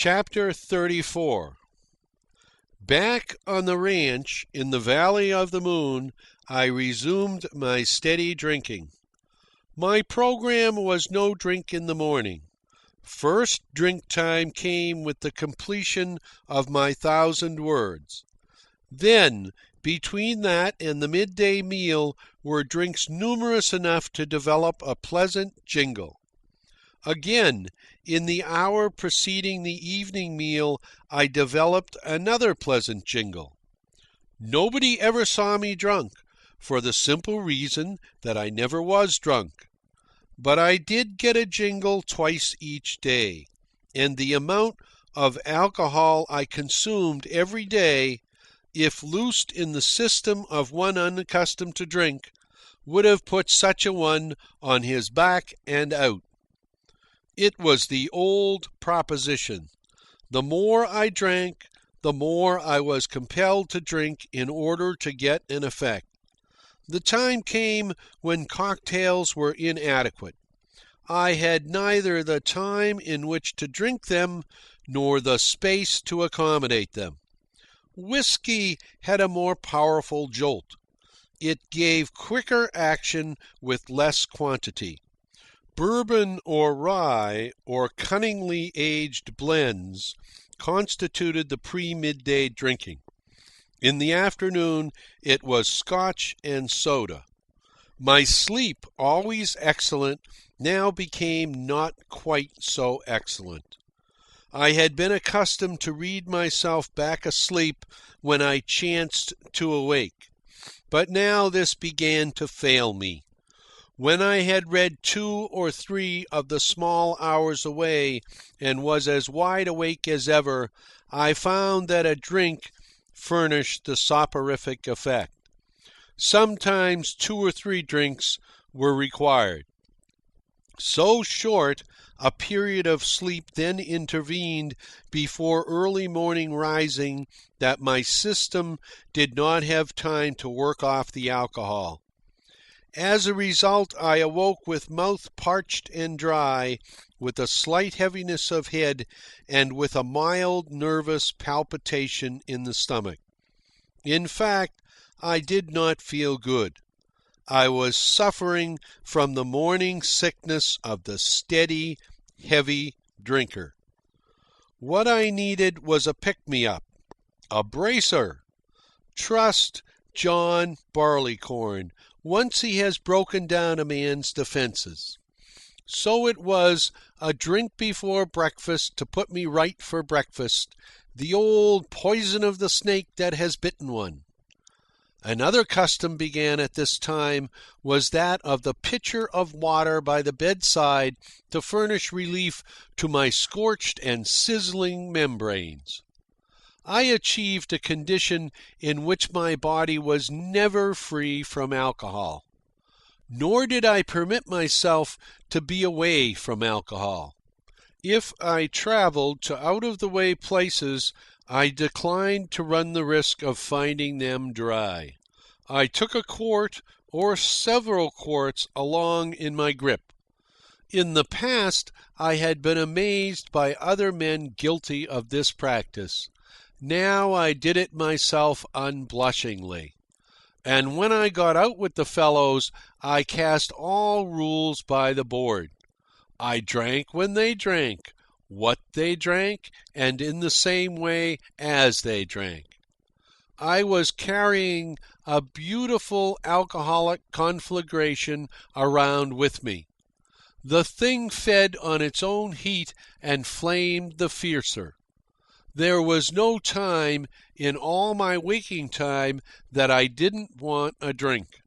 Chapter 34. Back on the ranch in the Valley of the Moon, I resumed my steady drinking. My program was no drink in the morning. First drink time came with the completion of my 1,000 words. Then, between that and the midday meal, were drinks numerous enough to develop a pleasant jingle. Again, in the hour preceding the evening meal, I developed another pleasant jingle. Nobody ever saw me drunk, for the simple reason that I never was drunk. But I did get a jingle twice each day, and the amount of alcohol I consumed every day, if loosed in the system of one unaccustomed to drink, would have put such a one on his back and out. It was the old proposition. The more I drank, the more I was compelled to drink in order to get an effect. The time came when cocktails were inadequate. I had neither the time in which to drink them nor the space to accommodate them. Whiskey had a more powerful jolt. It gave quicker action with less quantity. Bourbon or rye, or cunningly aged blends, constituted the pre-midday drinking. In the afternoon, it was Scotch and soda. My sleep, always excellent, now became not quite so excellent. I had been accustomed to read myself back asleep when I chanced to awake, but now this began to fail me. When I had read 2 or 3 of the small hours away and was as wide awake as ever, I found that a drink furnished the soporific effect. Sometimes 2 or 3 drinks were required. So short a period of sleep then intervened before early morning rising that my system did not have time to work off the alcohol. As a result, I awoke with mouth parched and dry, with a slight heaviness of head, and with a mild nervous palpitation in the stomach. In fact, I did not feel good. I was suffering from the morning sickness of the steady, heavy drinker. What I needed was a pick-me-up, a bracer. Trust John Barleycorn once he has broken down a man's defences. So it was a drink before breakfast to put me right for breakfast, the old poison of the snake that has bitten one. Another custom began at this time was that of the pitcher of water by the bedside to furnish relief to my scorched and sizzling membranes. I achieved a condition in which my body was never free from alcohol. Nor did I permit myself to be away from alcohol. If I travelled to out-of-the-way places, I declined to run the risk of finding them dry. I took a quart or several quarts along in my grip. In the past, I had been amazed by other men guilty of this practice. Now I did it myself unblushingly. And when I got out with the fellows, I cast all rules by the board. I drank when they drank, what they drank, and in the same way as they drank. I was carrying a beautiful alcoholic conflagration around with me. The thing fed on its own heat and flamed the fiercer. There was no time in all my waking time that I didn't want a drink.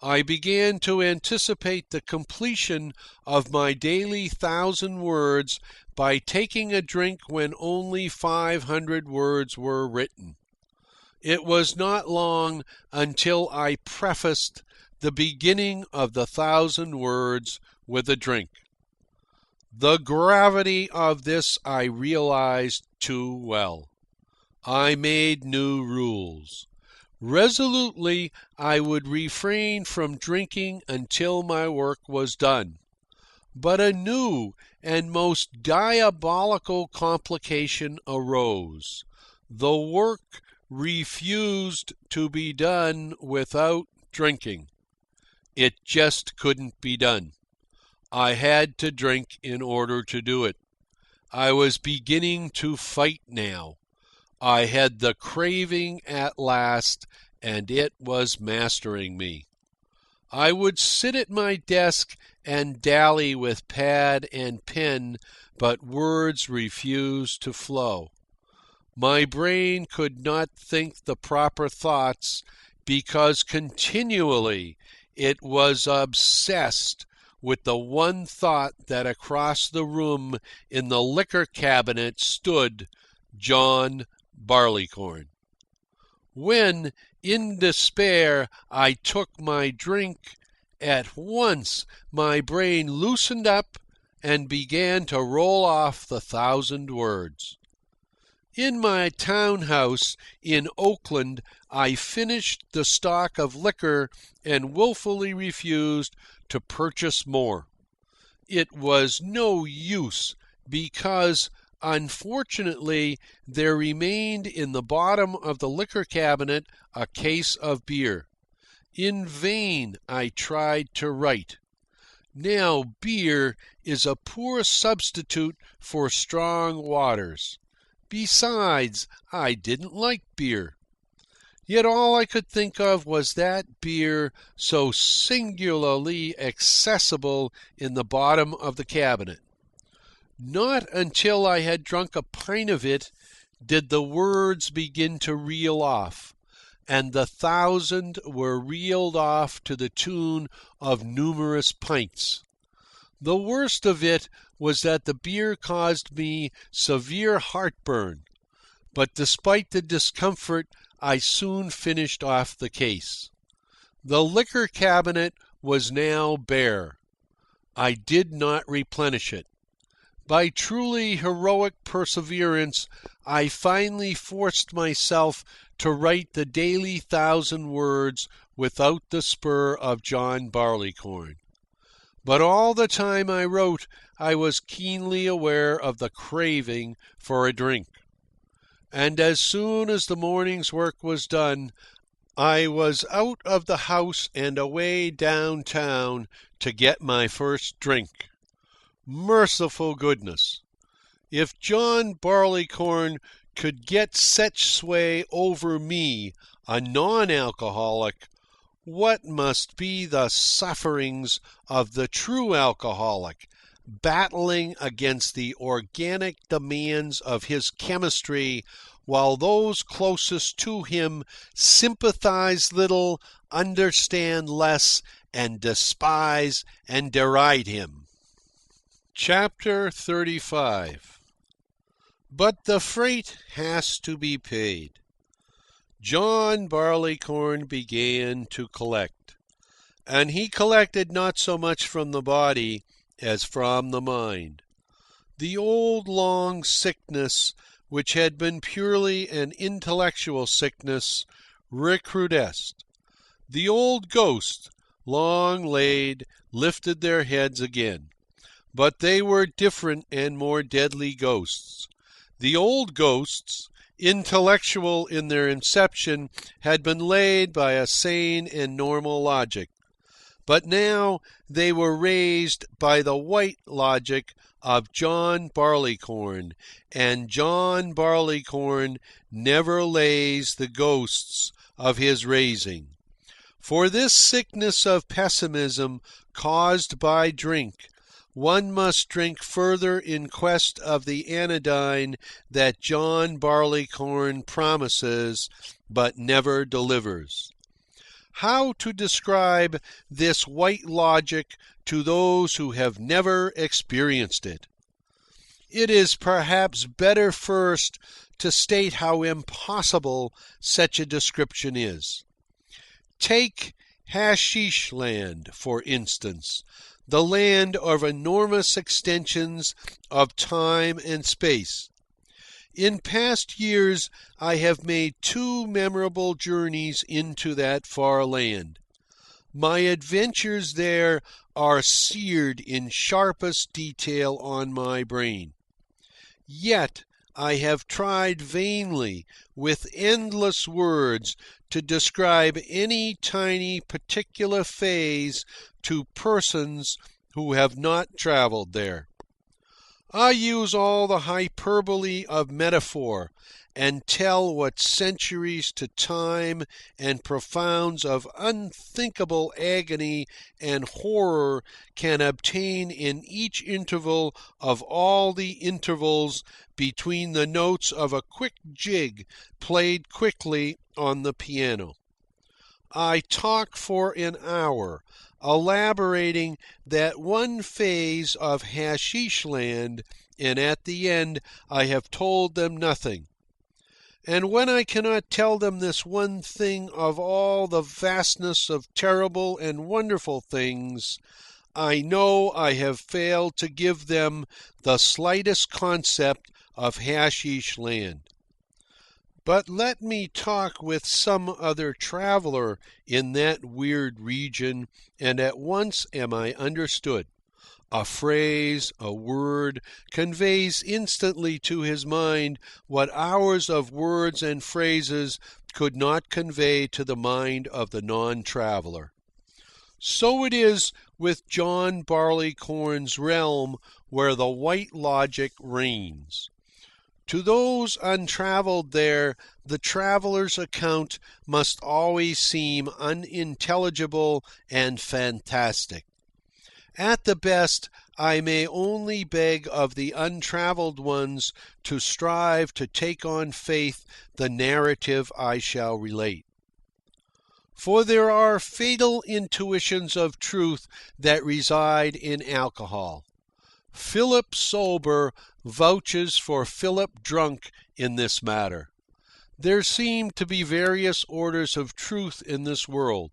I began to anticipate the completion of my daily 1,000 words by taking a drink when only 500 words were written. It was not long until I prefaced the beginning of the 1,000 words with a drink. The gravity of this I realized too well. I made new rules. Resolutely, I would refrain from drinking until my work was done. But a new and most diabolical complication arose. The work refused to be done without drinking. It just couldn't be done. I had to drink in order to do it. I was beginning to fight now. I had the craving at last, and it was mastering me. I would sit at my desk and dally with pad and pen, but words refused to flow. My brain could not think the proper thoughts because continually it was obsessed with the one thought that across the room in the liquor cabinet stood John Barleycorn. When, in despair, I took my drink, at once my brain loosened up and began to roll off the 1,000 words. In my townhouse in Oakland, I finished the stock of liquor and wilfully refused to purchase more. It was no use because, unfortunately, there remained in the bottom of the liquor cabinet a case of beer. In vain I tried to write. Now beer is a poor substitute for strong waters. Besides, I didn't like beer. Yet all I could think of was that beer so singularly accessible in the bottom of the cabinet. Not until I had drunk a pint of it did the words begin to reel off, and the 1,000 were reeled off to the tune of numerous pints. The worst of it was that the beer caused me severe heartburn, but despite the discomfort, I soon finished off the case. The liquor cabinet was now bare. I did not replenish it. By truly heroic perseverance, I finally forced myself to write the daily 1,000 words without the spur of John Barleycorn. But all the time I wrote, I was keenly aware of the craving for a drink. And as soon as the morning's work was done, I was out of the house and away downtown to get my first drink. Merciful goodness! If John Barleycorn could get such sway over me, a non-alcoholic, what must be the sufferings of the true alcoholic, battling against the organic demands of his chemistry, while those closest to him sympathize little, understand less, and despise and deride him. Chapter 35. But the freight has to be paid. John Barleycorn began to collect. And he collected not so much from the body as from the mind. The old long sickness, which had been purely an intellectual sickness, recrudesced. The old ghosts, long laid, lifted their heads again. But they were different and more deadly ghosts. The old ghosts, intellectual in their inception, had been laid by a sane and normal logic. But now they were raised by the white logic of John Barleycorn, and John Barleycorn never lays the ghosts of his raising. For this sickness of pessimism caused by drink, one must drink further in quest of the anodyne that John Barleycorn promises but never delivers. How to describe this white logic to those who have never experienced it? It is perhaps better first to state how impossible such a description is. Take Hasheesh Land, for instance, the land of enormous extensions of time and space. In past years, I have made 2 memorable journeys into that far land. My adventures there are seared in sharpest detail on my brain. Yet I have tried vainly, with endless words, to describe any tiny particular phase to persons who have not travelled there. I use all the hyperbole of metaphor, and tell what centuries to time and profounds of unthinkable agony and horror can obtain in each interval of all the intervals between the notes of a quick jig played quickly on the piano. I talk for an hour, elaborating that one phase of Hasheesh Land, and at the end I have told them nothing. And when I cannot tell them this one thing of all the vastness of terrible and wonderful things, I know I have failed to give them the slightest concept of Hasheesh Land. But let me talk with some other traveller in that weird region, and at once am I understood. A phrase, a word, conveys instantly to his mind what hours of words and phrases could not convey to the mind of the non-traveller. So it is with John Barleycorn's realm where the white logic reigns. To those untravelled there, the traveller's account must always seem unintelligible and fantastic. At the best, I may only beg of the untravelled ones to strive to take on faith the narrative I shall relate. For there are fatal intuitions of truth that reside in alcohol. Philip sober vouches for Philip drunk in this matter. There seem to be various orders of truth in this world.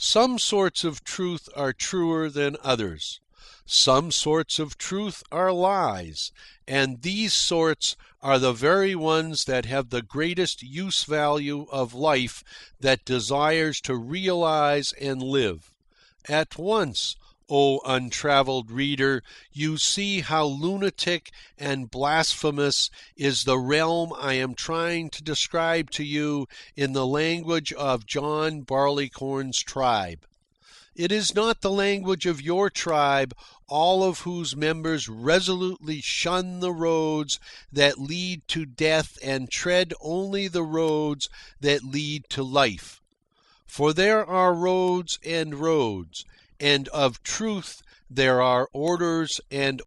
Some sorts of truth are truer than others. Some sorts of truth are lies, and these sorts are the very ones that have the greatest use value of life that desires to realize and live. At once, O untravelled reader, you see how lunatic and blasphemous is the realm I am trying to describe to you in the language of John Barleycorn's tribe. It is not the language of your tribe, all of whose members resolutely shun the roads that lead to death and tread only the roads that lead to life. For there are roads, and of truth there are orders and